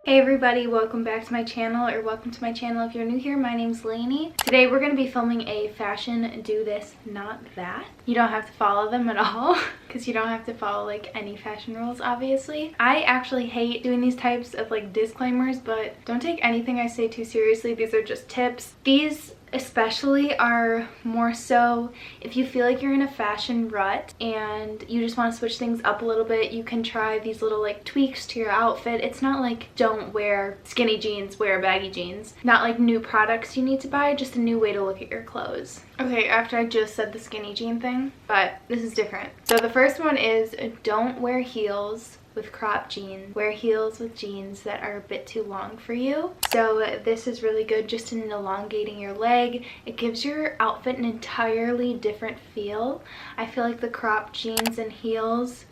Hey everybody, welcome back to my channel, or welcome to my channel if you're new here. My name's Lainey. Today we're going to be filming a fashion do this, not that. You don't have to follow them at all because you don't have to follow like any fashion rules, obviously. I actually hate doing these types of like disclaimers, but don't take anything I say too seriously. These are just tips. These especially are more so if you feel like you're in a fashion rut and you just want to switch things up a little bit. You can try these little like tweaks to your outfit. It's not like don't wear skinny jeans, wear baggy jeans. Not like new products you need to buy, just a new way to look at your clothes. Okay, after I just said the skinny jean thing, but this is different. So the first one is don't wear heels with crop jeans. Wear heels with jeans that are a bit too long for you. So this is really good just in elongating your leg. It gives your outfit an entirely different feel. I feel like the crop jeans and heels,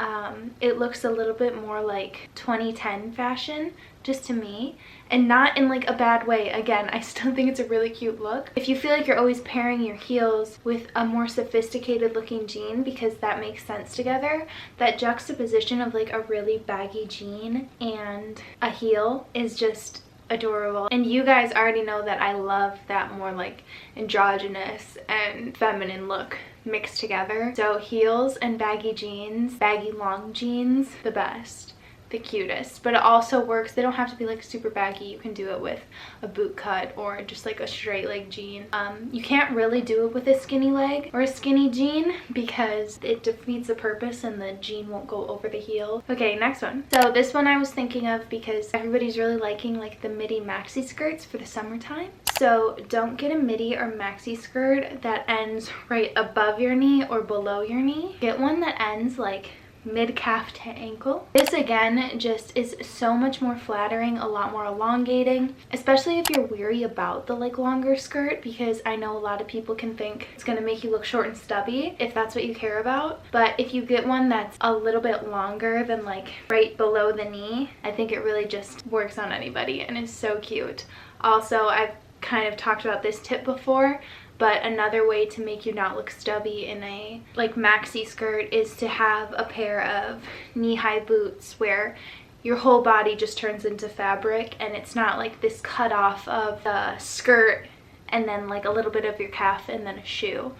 it looks a little bit more like 2010 fashion, just to me, and not in like a bad way. Again, I still think it's a really cute look. If you feel like you're always pairing your heels with a more sophisticated looking jean because that makes sense together, that juxtaposition of like a really baggy jean and a heel is just adorable. And you guys already know that I love that more like androgynous and feminine look mixed together. So heels and baggy jeans, baggy long jeans, the best, the cutest. But it also works. They don't have to be like super baggy. You can do it with a boot cut or just like a straight leg jean. You can't really do it with a skinny leg or a skinny jean because it defeats the purpose and the jean won't go over the heel. Okay, next one. So this one I was thinking of because everybody's really liking like the midi maxi skirts for the summertime. So don't get a midi or maxi skirt that ends right above your knee or below your knee. Get one that ends like mid-calf to ankle. This again just is so much more flattering, a lot more elongating, especially if you're weary about the like longer skirt, because I know a lot of people can think it's gonna make you look short and stubby if that's what you care about. But if you get one that's a little bit longer than like right below the knee, I think it really just works on anybody and is so cute. Also, I've kind of talked about this tip before, but another way to make you not look stubby in a like maxi skirt is to have a pair of knee-high boots where your whole body just turns into fabric and it's not like this cut off of the skirt and then like a little bit of your calf and then a shoe.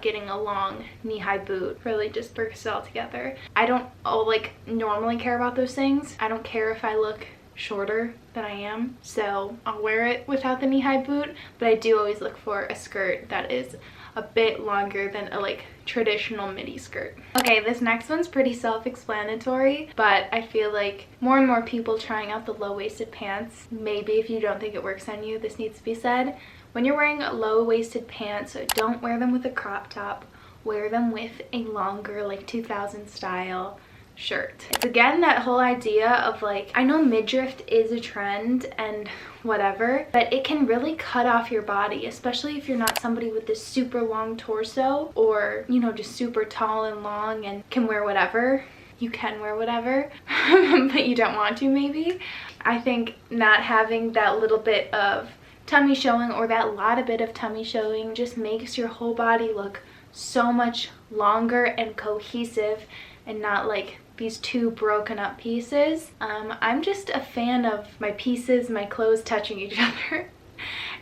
Getting a long knee-high boot really just brings it all together. I don't like normally care about those things. I don't care if I look shorter than I am, so I'll wear it without the knee-high boot, but I do always look for a skirt that is a bit longer than a like traditional midi skirt. Okay, this next one's pretty self-explanatory, but I feel like more and more people trying out the low-waisted pants. Maybe if you don't think it works on you, this needs to be said. When you're wearing low-waisted pants, don't wear them with a crop top. Wear them with a longer like 2000 style shirt. It's again that whole idea of like, I know midrift is a trend and whatever, but it can really cut off your body, especially if you're not somebody with this super long torso or, you know, just super tall and long and can wear whatever. You can wear whatever, but you don't want to maybe. I think not having that little bit of tummy showing or that lot of bit of tummy showing just makes your whole body look so much longer and cohesive and not like these two broken up pieces. I'm just a fan of my pieces, my clothes touching each other.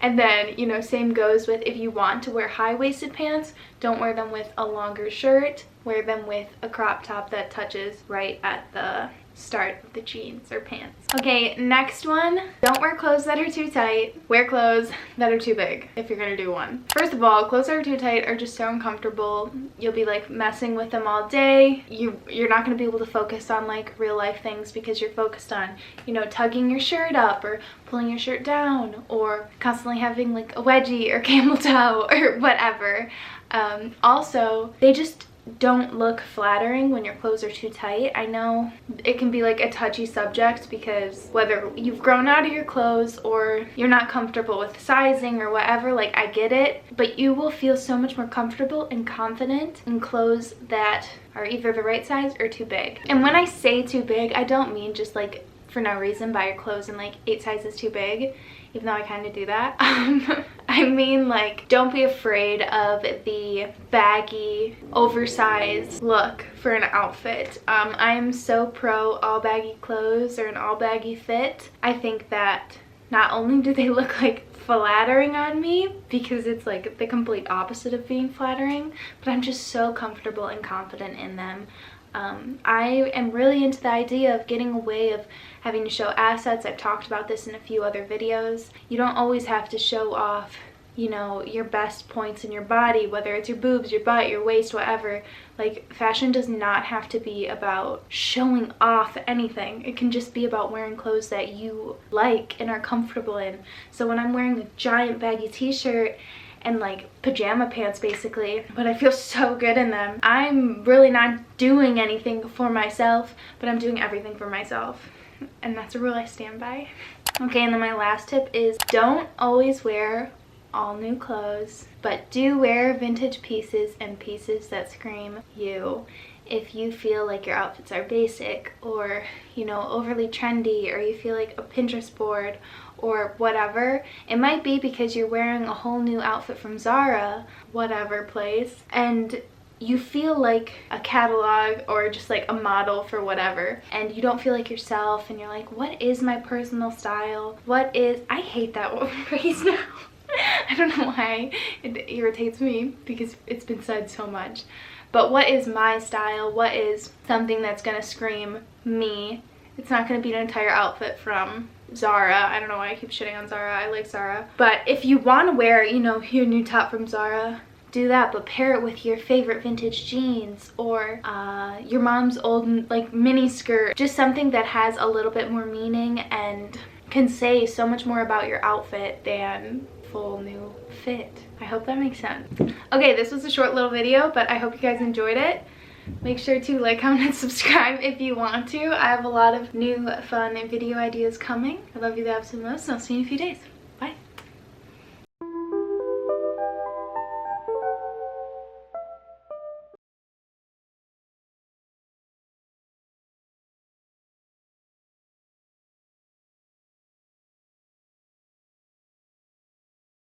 And then, you know, same goes with if you want to wear high-waisted pants, don't wear them with a longer shirt. Wear them with a crop top that touches right at the start of the jeans or pants. Okay, next one. Don't wear clothes that are too tight. Wear clothes that are too big if you're gonna do one. First of all, clothes that are too tight are just so uncomfortable. You'll be like messing with them all day. You're not gonna be able to focus on like real life things because you're focused on, you know, tugging your shirt up or pulling your shirt down or constantly having like a wedgie or camel toe or whatever. Also, they just don't look flattering when your clothes are too tight. I know it can be like a touchy subject because whether you've grown out of your clothes or you're not comfortable with sizing or whatever, like I get it, but you will feel so much more comfortable and confident in clothes that are either the right size or too big. And when I say too big, I don't mean just like for no reason buy your clothes in like 8 sizes too big, even though I kind of do that. I mean, like, don't be afraid of the baggy, oversized look for an outfit. I am so pro all baggy clothes or an all baggy fit. I think that not only do they look like flattering on me, because it's like the complete opposite of being flattering, but I'm just so comfortable and confident in them. I am really into the idea of getting away of having to show assets. I've talked about this in a few other videos. You don't always have to show off, you know, your best points in your body, whether it's your boobs, your butt, your waist, whatever. Like, fashion does not have to be about showing off anything. It can just be about wearing clothes that you like and are comfortable in. So when I'm wearing a giant baggy t-shirt and like pajama pants basically, but I feel so good in them, I'm really not doing anything for myself, but I'm doing everything for myself. And that's a rule I stand by. Okay, and then my last tip is don't always wear all new clothes, but do wear vintage pieces and pieces that scream you. If you feel like your outfits are basic or, you know, overly trendy, or you feel like a Pinterest board or whatever, it might be because you're wearing a whole new outfit from Zara, whatever place, and you feel like a catalog or just like a model for whatever, and you don't feel like yourself, and you're like, what is my personal style? What is, I hate that phrase now. I don't know why it irritates me, because it's been said so much. But what is my style? What is something that's gonna scream me? It's not gonna be an entire outfit from Zara. I don't know why I keep shitting on Zara. I like Zara. But if you want to wear, you know, your new top from Zara, do that, but pair it with your favorite vintage jeans or your mom's old like mini skirt. Just something that has a little bit more meaning and can say so much more about your outfit than full new fit. I hope that makes sense. Okay, this was a short little video, but I hope you guys enjoyed it. Make sure to like, comment, and subscribe if you want to. I have a lot of new fun video ideas coming. I love you the absolute most, and I'll see you in a few days.